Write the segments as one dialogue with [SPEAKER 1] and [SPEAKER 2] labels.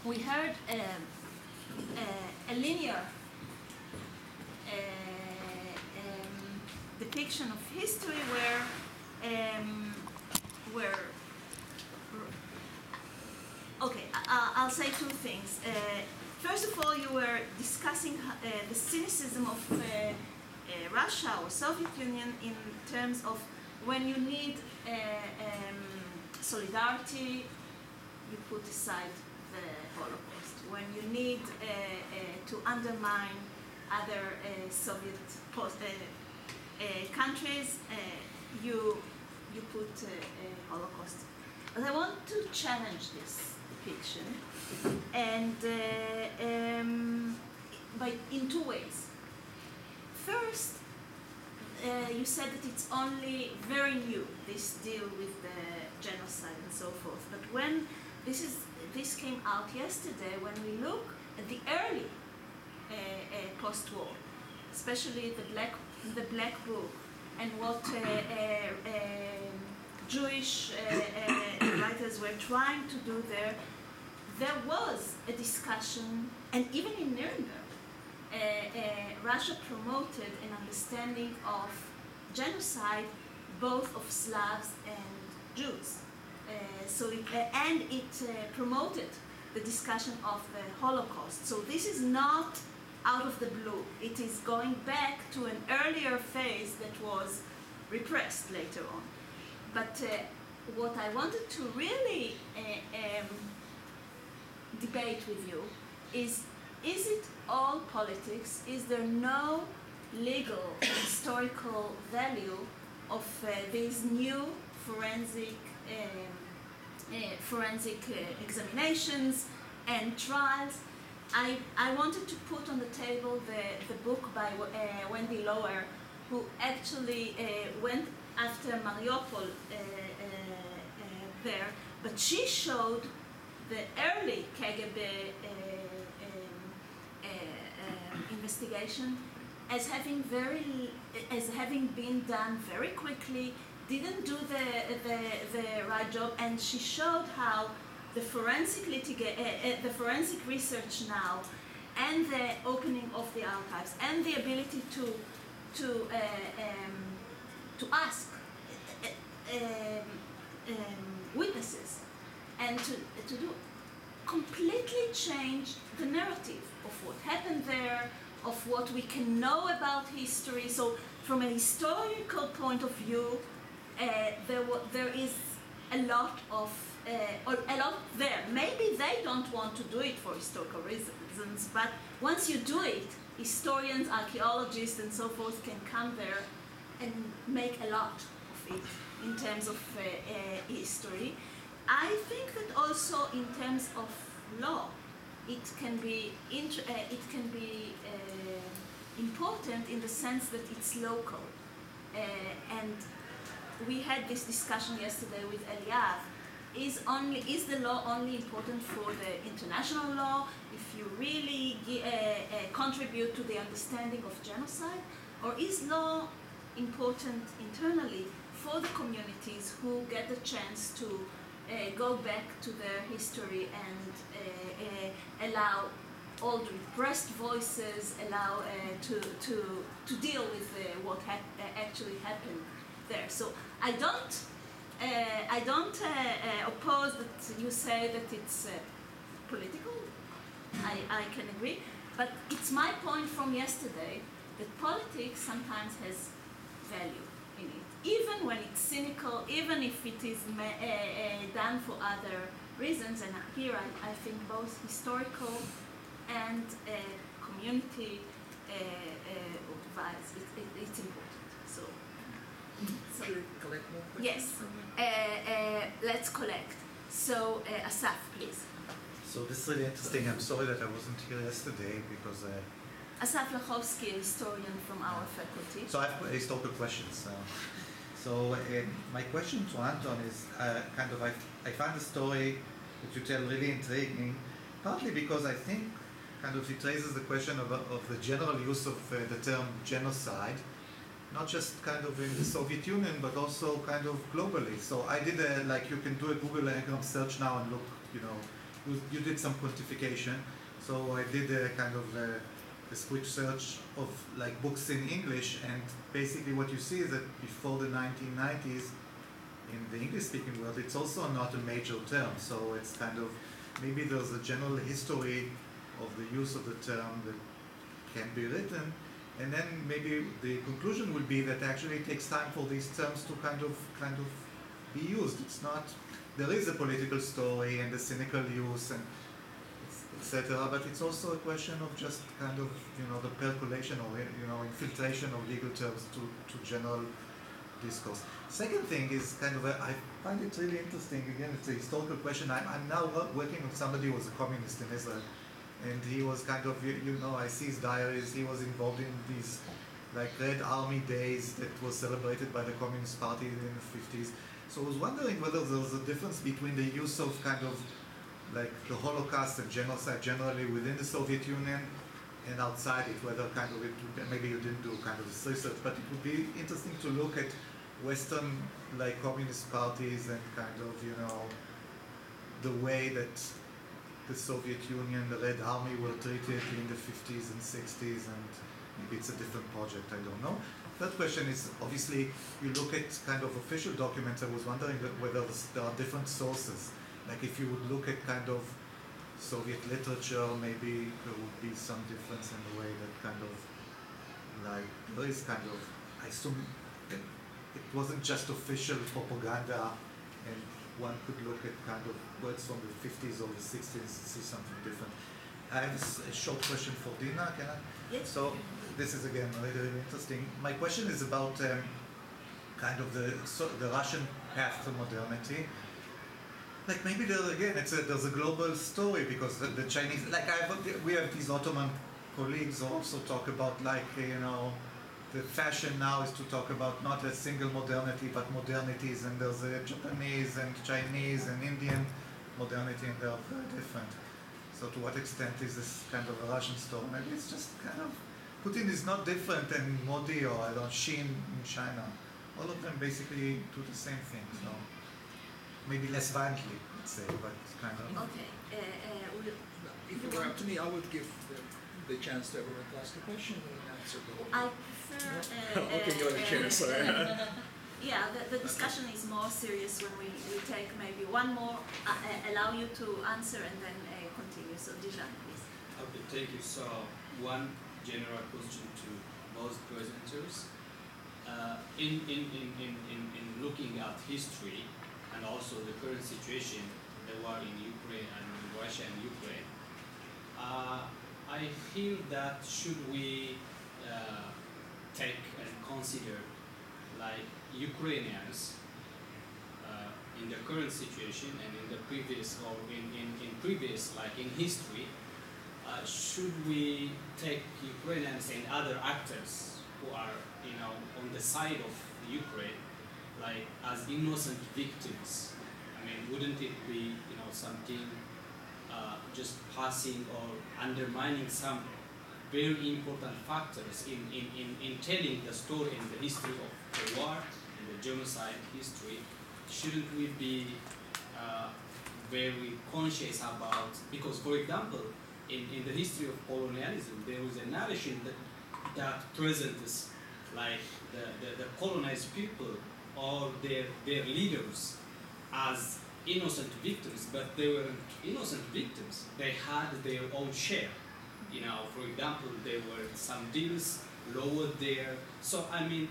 [SPEAKER 1] we heard a linear depiction of history where okay, I'll say two things. First of all, you were discussing the cynicism of Russia or Soviet Union in terms of when you need solidarity, you put aside the Holocaust. When you need to undermine other Soviet countries, you put Holocaust. But I want to challenge this depiction, and in two ways. First, you said that it's only very new, this deal with the genocide and so forth. But when this came out yesterday, when we look at the early post-war, especially the Black Book, and what Jewish writers were trying to do there was a discussion, and even in Nuremberg, Russia promoted an understanding of genocide, both of Slavs and Jews. It promoted the discussion of the Holocaust. So this is not out of the blue. It is going back to an earlier phase that was repressed later on. But what I wanted to really debate with you is it all politics? Is there no legal, historical value of these new forensic examinations and trials? I wanted to put on the table the book by Wendy Lower, who actually went after Mariupol there, but she showed the early KGB investigation as having been done very quickly, didn't do the right job, and she showed how the forensic research now, and the opening of the archives, and the ability to ask witnesses and to do completely changed the narrative of what happened there, of what we can know about history. So from a historical point of view, there is a lot there. Maybe they don't want to do it for historical reasons, but once you do it, historians, archaeologists, and so forth can come there and make a lot of it in terms of history. I think that also in terms of law, it can be important in the sense that it's local. And we had this discussion yesterday with Eliav. Is the law only important for the international law if you really contribute to the understanding of genocide, or is law important internally for the communities who get the chance to go back to their history and allow all the repressed voices, allow to deal with what actually happened there. So I don't oppose that you say that it's political. I can agree, but it's my point from yesterday that politics sometimes has value in it, even when it's cynical, even if it is done for other reasons. And here I think both historical and community advice, it's important. So
[SPEAKER 2] should we collect more questions?
[SPEAKER 1] Yes, let's collect. So Asaf, please.
[SPEAKER 3] So this is really interesting. I'm sorry that I wasn't here yesterday because
[SPEAKER 1] Asaf Lachowski, a historian from our faculty.
[SPEAKER 3] So I have historical questions. My question to Anton is I find the story that you tell really intriguing, partly because I think it raises the question of the general use of the term genocide, not just in the Soviet Union, but also globally. So I did you can do a Google search now and look, you did some quantification. So I did a kind of a quick search of like books in English, and basically what you see is that before the 1990s, in the English-speaking world, it's also not a major term. So it's kind of, maybe there's a general history of the use of the term that can be written, and then maybe the conclusion would be that actually it takes time for these terms to kind of be used. It's not, there is a political story and a cynical use and etc. But it's also a question of just kind of, the percolation or, infiltration of legal terms to general discourse. Second thing is kind of, I find it really interesting, again, it's a historical question. I'm now working with somebody who was a communist in Israel, and he was kind of, I see his diaries, he was involved in these like Red Army days that was celebrated by the Communist Party in the 50s. So I was wondering whether there's a difference between the use of kind of like the Holocaust and genocide generally within the Soviet Union and outside it, whether kind of maybe you didn't do kind of this research, but it would be interesting to look at Western like communist parties and kind of, the way that the Soviet Union, the Red Army were treated in the 50s and 60s, and maybe it's a different project, I don't know. Third question is, obviously, you look at kind of official documents. I was wondering whether there are different sources. Like if you would look at kind of Soviet literature, maybe there would be some difference in the way that kind of, like, there is kind of, I assume it wasn't just official propaganda, and one could look at kind of words from the 50s or the 60s and see something different. I have a short question for Dina, can I?
[SPEAKER 1] Yes.
[SPEAKER 3] So this is again really interesting. My question is about kind of the Russian path to modernity. Like maybe there's a global story, because the Chinese, like we have these Ottoman colleagues who also talk about like, the fashion now is to talk about not a single modernity but modernities, and there's a Japanese and Chinese and Indian modernity, and they are very different. So to what extent is this kind of a Russian story? Maybe it's just kind of, Putin is not different than Modi or Xin in China. All of them basically do the same thing. So maybe less violently, let's say, but kind of.
[SPEAKER 1] Okay.
[SPEAKER 2] If it were up to me, I would give the chance to everyone to ask a question and answer the whole.
[SPEAKER 1] I prefer.
[SPEAKER 2] Okay, go ahead, Chair. Sorry.
[SPEAKER 1] Yeah, the discussion is more serious when we take maybe one more, allow you to answer and then continue. So, Dijan, please.
[SPEAKER 4] Okay, thank you. So, one general question to both presenters. In looking at history and also the current situation, the war in Ukraine and in Russia and Ukraine, I feel that should we take and consider like Ukrainians in the current situation and in the previous or in previous, like in history, should we take Ukrainians and other actors who are on the side of Ukraine like as innocent victims? I mean, wouldn't it be something just passing or undermining some very important factors in telling the story and the history of the war and the genocide history? Shouldn't we be very conscious about, because for example, in the history of colonialism, there was a narration that presents like the colonized people or their leaders as innocent victims, but they weren't innocent victims. They had their own share. For example, there were some deals lowered there. So I mean,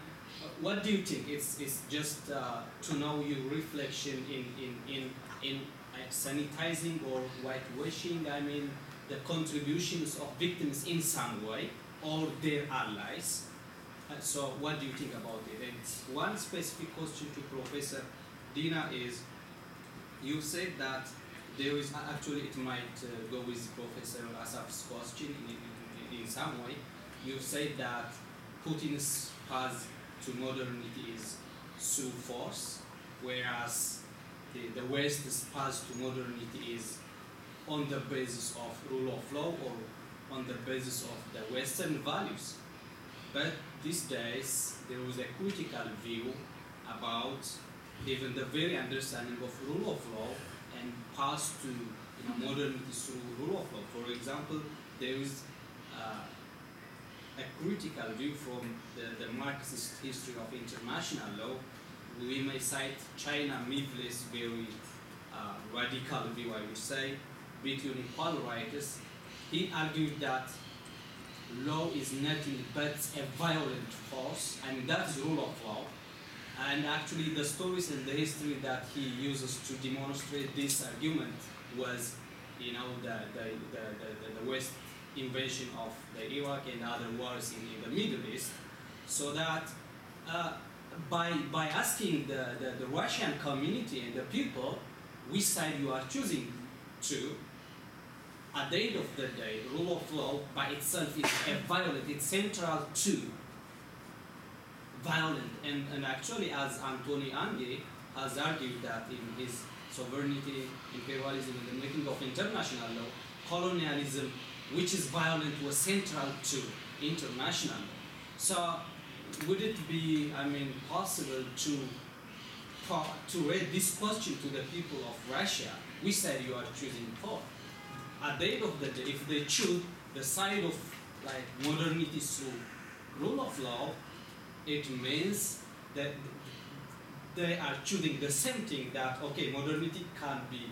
[SPEAKER 4] what do you think? It's just to know your reflection in sanitizing or whitewashing. I mean, the contributions of victims in some way or their allies. So what do you think about it? And one specific question to Professor Dina is, you said that there is, actually it might go with Professor Asaf's question in some way. You said that Putin's path to modernity is through force, whereas the West's path to modernity is on the basis of rule of law or on the basis of the Western values. But these days, there was a critical view about even the very understanding of rule of law and path to modernity through rule of law. For example, there is a critical view from the Marxist history of international law. We may cite China Mifflin's very radical view, I would say, between equal rights. He argued that law is nothing but a violent force, and that's rule of law. And actually, the stories and the history that he uses to demonstrate this argument was, the West invasion of the Iraq and other wars in the Middle East. So that by asking the Russian community and the people which side you are choosing to, at the end of the day, rule of law by itself is it's central to violent. And actually, as Anthony Ange has argued that in his Sovereignty, Imperialism, and the Making of International Law, colonialism, which is violent, was central to international law. So would it be, possible to raise this question to the people of Russia, which side you are choosing for? At the end of the day, if they choose the side of modernity through rule of law, it means that they are choosing the same thing, that modernity can be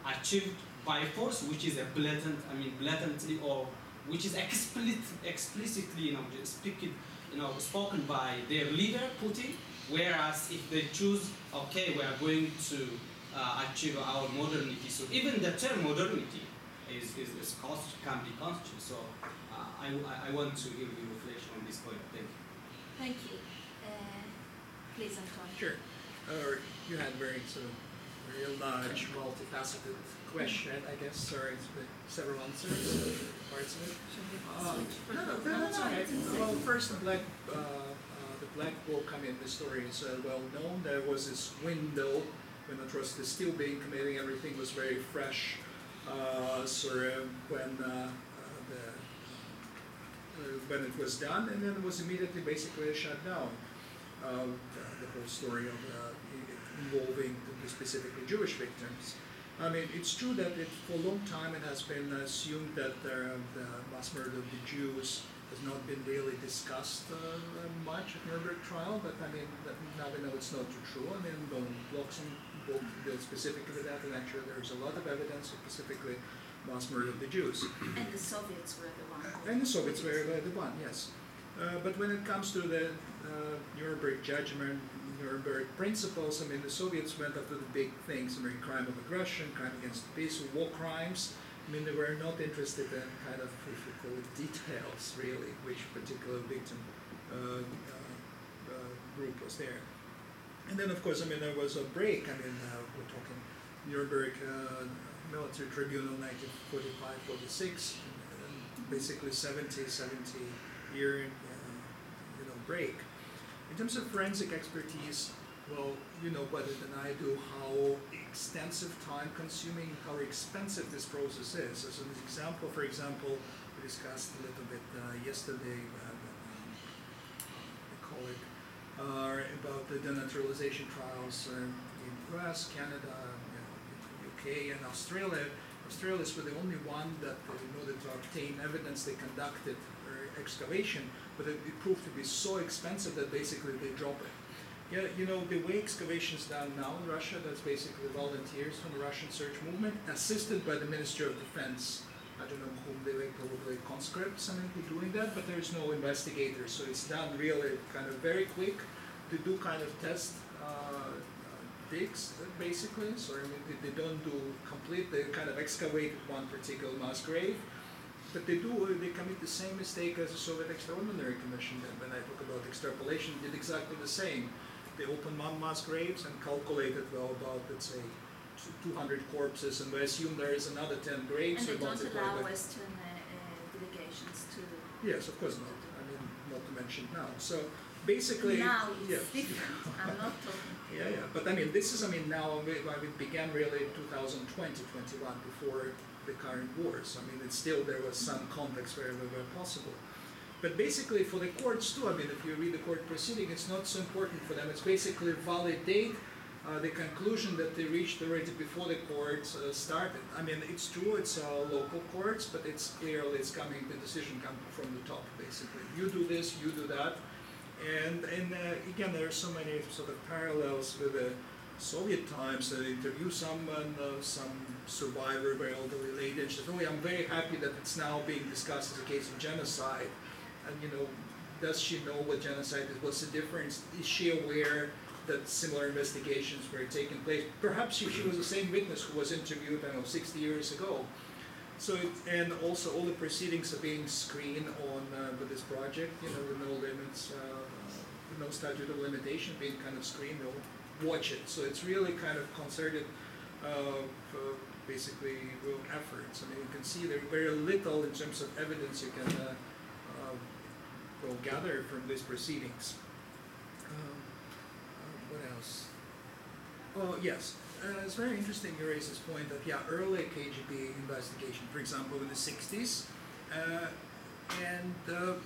[SPEAKER 4] achieved by force, which is blatantly, or which is explicitly, spoken by their leader, Putin. Whereas if they choose, we are going to achieve our modernity. So even the term modernity can be conscious. So I want to hear your reflection on this point. Thank you.
[SPEAKER 1] Thank you. Please, Anton.
[SPEAKER 2] Sure. You had very large, multifaceted question, I guess, or several answers, parts of it. No, that's all right. Well, first, the Black Book, the story is well known. There was this window when the trust is still being committed, everything was very fresh, when it was done, and then it was immediately basically shut down. The whole story of involving specifically Jewish victims. It's true that for a long time it has been assumed that the mass murder of the Jews has not been really discussed much at Nuremberg trial, but now we know it's not true. Blockson book deals specifically with that, and actually there's a lot of evidence, specifically mass murder of the Jews.
[SPEAKER 1] And the Soviets were the one.
[SPEAKER 2] And the Soviets were the one, yes. But when it comes to the Nuremberg judgment, Nuremberg principles, the Soviets went after the big things, crime of aggression, crime against peace, war crimes. They were not interested in kind of, if you call it, details, really, which particular victim group was there. And then, of course, there was a break. We're talking Nuremberg Military Tribunal 1945-46, basically 70 year break. In terms of forensic expertise, well, you know better than I do how extensive, time-consuming, how expensive this process is. As an example, we discussed a little bit yesterday, about the denaturalization trials in US, Canada, UK, and Australia. Australians were the only one that, in order to obtain evidence, they conducted excavation, but it proved to be so expensive that basically they dropped it. Yeah, the way excavation is done now in Russia, that's basically volunteers from the Russian search movement, assisted by the Ministry of Defense. I don't know whom they were, probably conscripts, who are doing that, but there's no investigators, so it's done really kind of very quick to do kind of test digs, basically. So they don't do complete, they kind of excavate one particular mass grave, but they commit the same mistake as the Soviet Extraordinary Commission did. When I talk about extrapolation, did exactly the same. They opened mass graves and calculated, about, let's say, 200 corpses, and we assume there is another 10 graves.
[SPEAKER 1] And they don't allow Western delegations to...
[SPEAKER 2] Yes, of course not. Not to mention now. So basically...
[SPEAKER 1] Now it's different. I'm not talking...
[SPEAKER 2] Yeah. But this is, now it began really in 2020, 21, before the current wars. It's still, there was some context where they were possible. But basically for the courts too, if you read the court proceeding, it's not so important for them. It's basically validate the conclusion that they reached already before the courts started. I mean, it's true, it's local courts, but it's clearly the decision comes from the top, basically. You do this, you do that. And again, there are so many sort of parallels with the Soviet times. They interview someone, some survivor, very elderly lady, and she said, "Oh, I'm very happy that it's now being discussed as a case of genocide." And does she know what genocide is? What's the difference? Is she aware that similar investigations were taking place? Perhaps she was the same witness who was interviewed, 60 years ago. So, and also all the proceedings are being screened on with this project, with no limits, with no statute of limitation, being kind of screened. They'll watch it. So it's really kind of concerted, basically, efforts. I mean, you can see there's very little in terms of evidence you can gather from these proceedings. What else? Oh, yes. It's very interesting you raise this point that, early KGB investigation, for example, in the 60s, and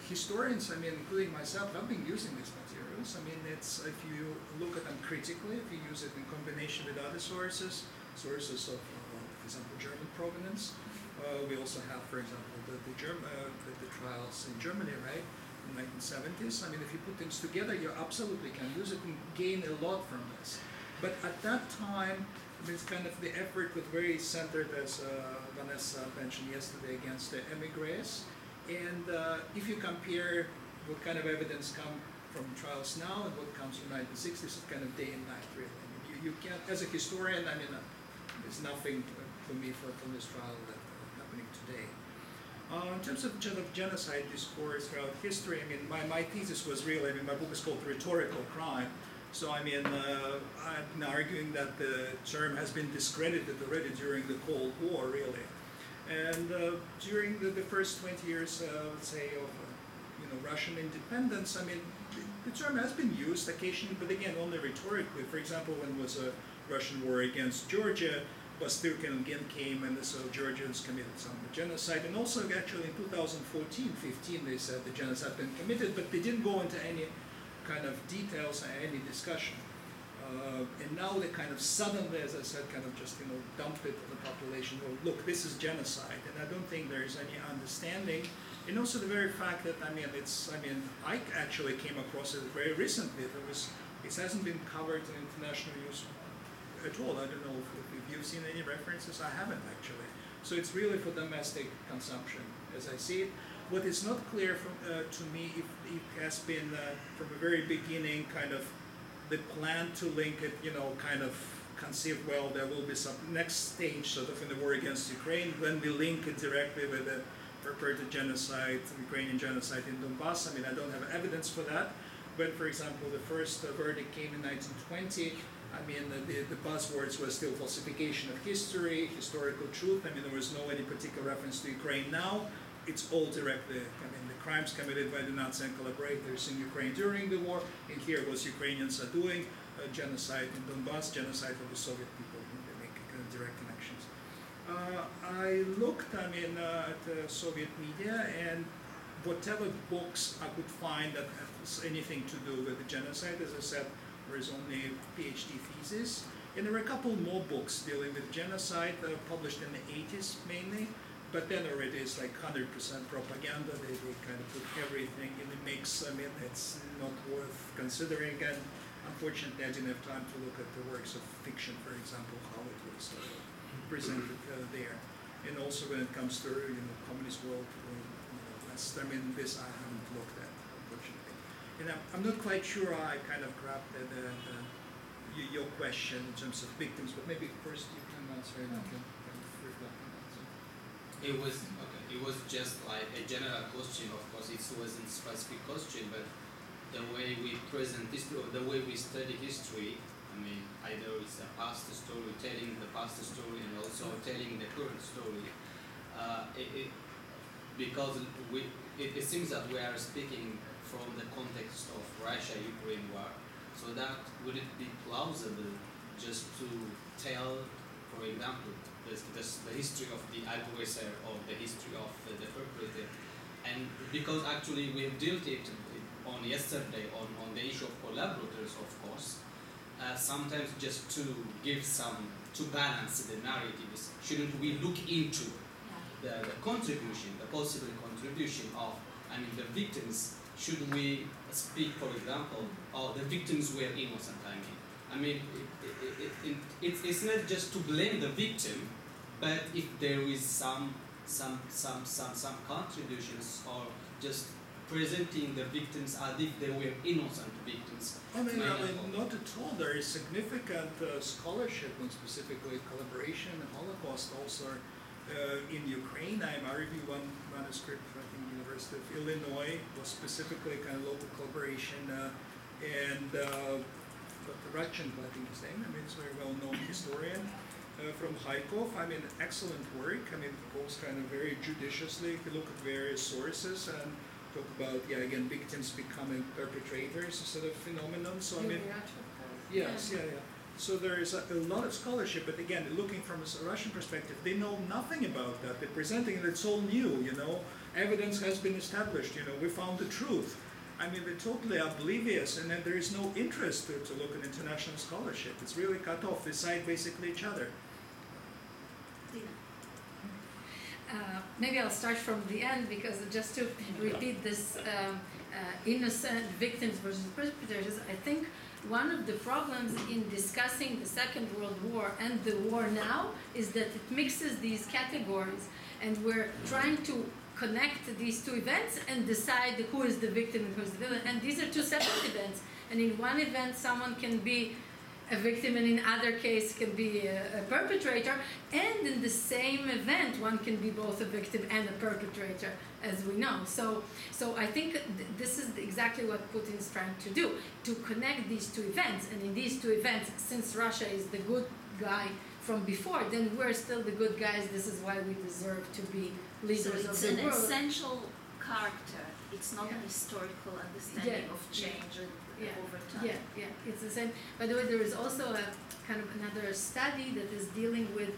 [SPEAKER 2] historians, including myself, have been using these materials. If you look at them critically, if you use it in combination with other sources of, for example, German provenance. We also have, for example, the trials in Germany, right? In the 1970s. If you put things together, you absolutely can use it and gain a lot from this. But at that time, it's kind of the effort was very centered, as Vanessa mentioned yesterday, against the emigres. And if you compare what kind of evidence come from trials now and what comes from the 1960s, it's kind of day and night, really. You can't, as a historian, there's nothing for me from this trial that's happening today. In terms of genocide discourse throughout history, my thesis was really, my book is called Rhetorical Crime. So I've been arguing that the term has been discredited already during the Cold War, really. And during the first 20 years, let's say, of Russian independence, the term has been used occasionally, but again, only rhetorically. For example, when there was a Russian war against Georgia, Bastyrkin again came, and so Georgians committed some genocide. And also, actually, in 2014-15, they said the genocide had been committed, but they didn't go into any kind of details and any discussion. And now they kind of suddenly, as I said, kind of just dumped it on the population. Oh, look, this is genocide, and I don't think there is any understanding. And also the very fact that I actually came across it very recently. It hasn't been covered in international news at all. I don't know if you've seen any references. I haven't actually. So it's really for domestic consumption, as I see it. What is not clear to me if it has been from the very beginning kind of the plan to link it, kind of conceive, well, there will be some next stage sort of in the war against Ukraine, when we link it directly with the purported genocide, Ukrainian genocide in Donbass. I don't have evidence for that. But for example, the first verdict came in 1920. The buzzwords were still falsification of history, historical truth. There was no any particular reference to Ukraine now. It's all directly, the crimes committed by the Nazi and collaborators in Ukraine during the war, and here was Ukrainians are doing genocide in Donbass, genocide of the Soviet people. They make direct connections. I looked, at the Soviet media, and whatever books I could find that has anything to do with the genocide, as I said, there is only PhD thesis. And there were a couple more books dealing with genocide published in the 80s mainly. But then already it's like 100% propaganda. They kind of put everything in the mix. It's not worth considering. And unfortunately, I didn't have time to look at the works of fiction, for example, how it was presented there. And also when it comes to communist world, this I haven't looked at, unfortunately. And I'm not quite sure I kind of grabbed your question in terms of victims, but maybe first you can answer it and I can kind of reflect on that.
[SPEAKER 4] It was just like a general question. Of course, it wasn't a specific question, but the way we present history, the way we study history, either it's a past story, telling the past story, and also telling the current story, because it seems that we are speaking from the context of Russia-Ukraine war. So that would it be plausible just to tell, for example, the history of the aggressor or the history of the perpetrator? And because actually we have dealt it on yesterday on the issue of collaborators, of course, sometimes just to give to balance the narratives, shouldn't we look into the contribution, the possible contribution of, the victims? Should we speak, for example, the victims were innocent? It's not just to blame the victim, but if there is some contributions, or just presenting the victims as if they were innocent victims.
[SPEAKER 2] Not at all. There is significant scholarship on specifically collaboration and Holocaust also in Ukraine. I reviewed one manuscript from the University of Illinois, was specifically kind of local collaboration, and Dr. Ratchin, I think his name, it's a very well-known historian from Kharkov. Excellent work. Goes kind of very judiciously. If you look at various sources and talk about, again, victims becoming perpetrators instead of phenomenon. So yes. So there is a lot of scholarship, but again, looking from a Russian perspective, they know nothing about that. They're presenting it, it's all new, Evidence has been established, we found the truth. They're totally oblivious, and then there is no interest to look at international scholarship. It's really cut off. They cite basically each other.
[SPEAKER 5] Maybe I'll start from the end, because just to repeat this innocent victims versus perpetrators, I think one of the problems in discussing the Second World War and the war now is that it mixes these categories, and we're trying to connect these two events and decide who is the victim and who is the villain. And these are two separate events. And in one event, someone can be a victim, and in other case can be a perpetrator. And in the same event, one can be both a victim and a perpetrator, as we know. So I think this is exactly what Putin is trying to do, to connect these two events. And in these two events, since Russia is the good guy from before, then we're still the good guys. This is why we deserve to be leaders of the world.
[SPEAKER 1] So it's an essential character. It's not a historical understanding of change over time.
[SPEAKER 5] Yeah, it's the same. By the way, there is also a kind of another study that is dealing with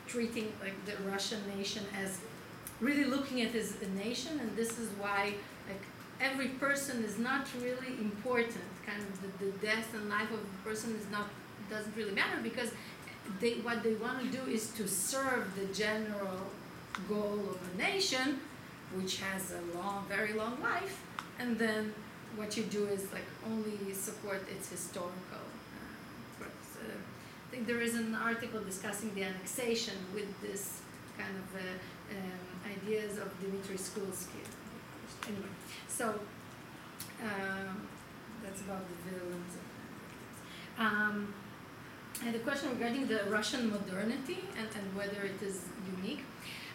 [SPEAKER 5] treating the Russian nation as really looking at it as a nation, and this is why every person is not really important. Kind of the death and life of a person doesn't really matter, because what they want to do is to serve the general goal of the nation, which has a very long life, and then what you do is only support its historical purpose. I think there is an article discussing the annexation with this kind of ideas of Dmitry Skulsky. Anyway, so that's about the villains. I had a question regarding the Russian modernity and whether it is unique.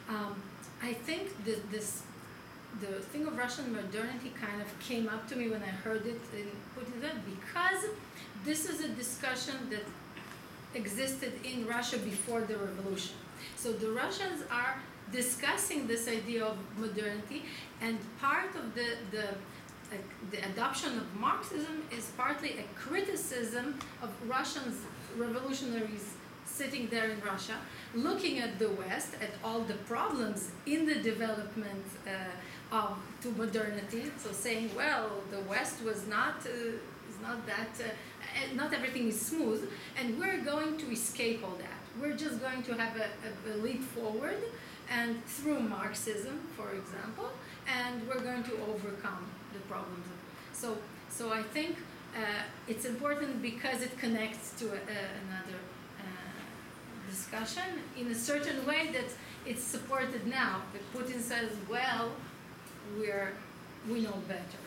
[SPEAKER 5] I think that the thing of Russian modernity kind of came up to me when I heard it in Putin's event, because this is a discussion that existed in Russia before the revolution. So the Russians are discussing this idea of modernity, and part of the adoption of Marxism is partly a criticism of Russians, revolutionaries sitting there in Russia, looking at the West, at all the problems in the development to modernity. So saying, well, the West was not everything is smooth, and we're going to escape all that. We're just going to have a leap forward, and through Marxism, for example, and we're going to overcome the problems. So I think it's important because it connects to another discussion in a certain way that it's supported now. That Putin says, well, we know better.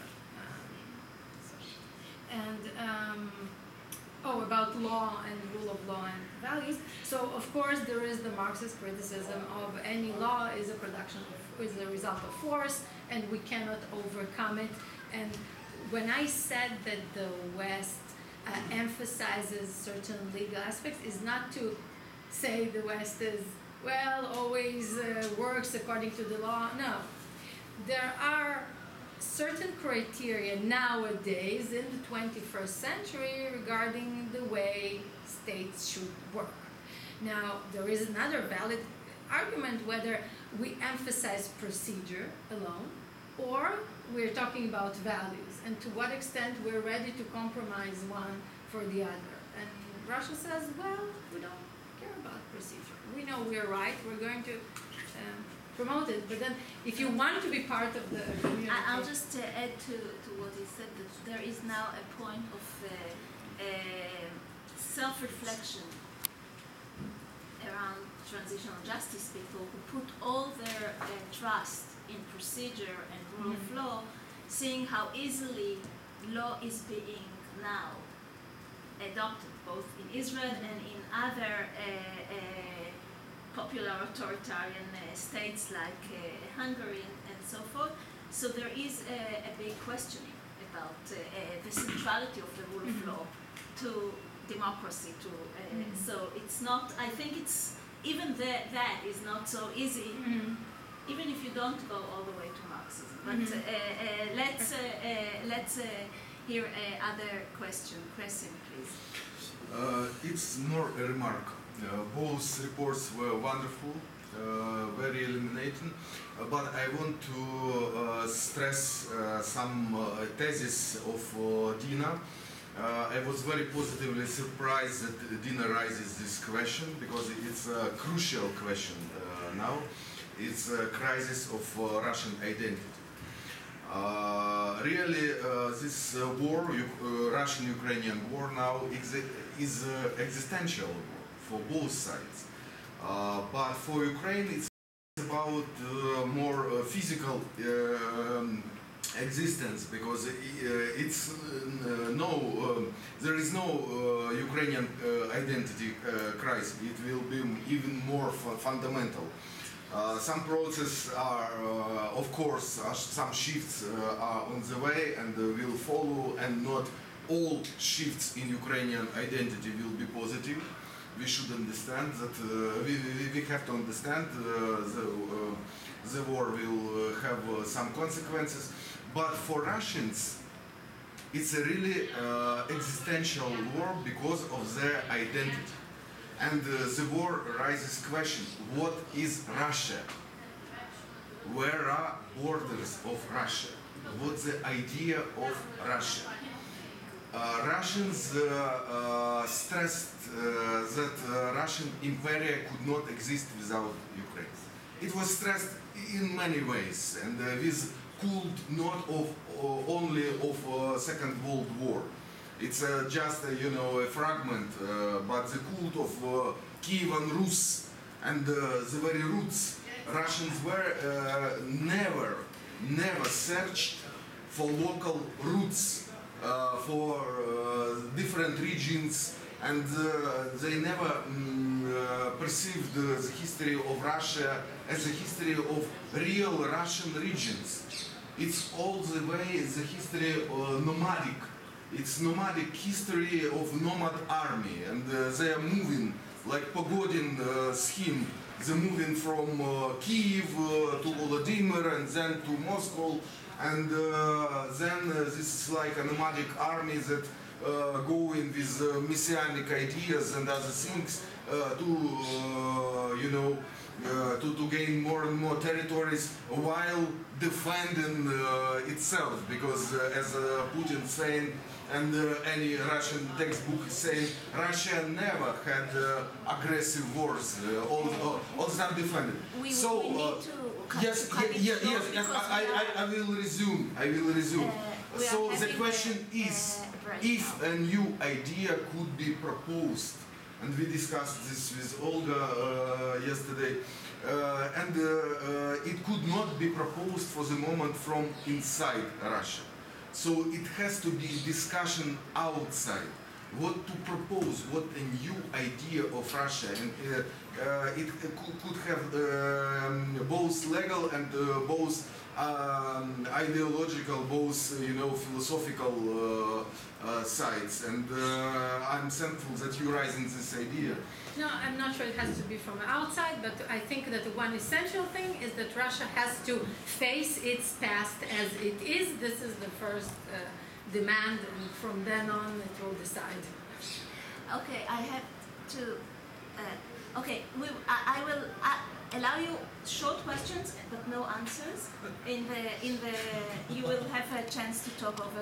[SPEAKER 5] About law and rule of law and values. So of course there is the Marxist criticism of any law is a result of force, and we cannot overcome it. And when I said that the West emphasizes certain legal aspects, is not to say the West is, always works according to the law. No. There are certain criteria nowadays in the 21st century regarding the way states should work. Now, there is another valid argument whether we emphasize procedure alone or we're talking about values, and to what extent we're ready to compromise one for the other. And Russia says, well, we don't care about procedure. We know we're right. We're going to promote it. But then, if you want to be part of the community,
[SPEAKER 1] I'll just add to what he said that there is now a point of self-reflection around transitional justice people who put all their trust in procedure and rule of law, seeing how easily law is being now adopted both in Israel and in other popular authoritarian states like Hungary and so forth. So there is a big questioning about the centrality of the rule of law to democracy. So it's not, I think it's, even that is not so easy, even if you don't go all the way to Marxism. But let's hear other question, please.
[SPEAKER 6] It's more a remark. Both reports were wonderful, very illuminating, but I want to stress some thesis of Dina. I was very positively surprised that Dina raises this question because it's a crucial question now. It's a crisis of Russian identity. Really, this war, Russian-Ukrainian war now is existential for both sides. But for Ukraine, it's about more physical existence because it's there is no Ukrainian identity crisis. It will be even more fundamental. Some processes are, of course, some shifts are on the way and will follow, and not all shifts in Ukrainian identity will be positive. We should understand that we have to understand the war will have some consequences, but for Russians it's a really existential war because of their identity. And the war raises question, what is Russia? Where are borders of Russia? What's the idea of Russia? Russians stressed that Russian Empire could not exist without Ukraine. It was stressed in many ways, and with cult not of only of Second World War. It's just a fragment, but the cult of Kievan Rus and the very roots. Russians were never searched for local roots for different regions, and they never perceived the history of Russia as a history of real Russian regions. It's all the way the history nomadic. It's nomadic history of nomad army, and they are moving like Pogodin scheme. They're moving from Kiev to Volodymyr and then to Moscow, and then this is like a nomadic army that go in with messianic ideas and other things to gain more and more territories while defending itself, because as Putin saying, and any Russian textbook is saying, Russia never had aggressive wars, all the time defended.
[SPEAKER 1] We need to
[SPEAKER 6] yes, I will resume. So the question is, if a new idea could be proposed, and we discussed this with Olga yesterday, and it could not be proposed for the moment from inside Russia. So it has to be discussion outside. What to propose, what a new idea of Russia, and it could have both legal and both ideological, both philosophical sides. And I'm thankful that you're raising this idea.
[SPEAKER 5] No, I'm not sure it has to be from outside, but I think that the one essential thing is that Russia has to face its past as it is. This is the first demand, and from then on it will decide.
[SPEAKER 1] Okay, I have to. Okay, I will allow you short questions but no answers. You will have a chance to talk over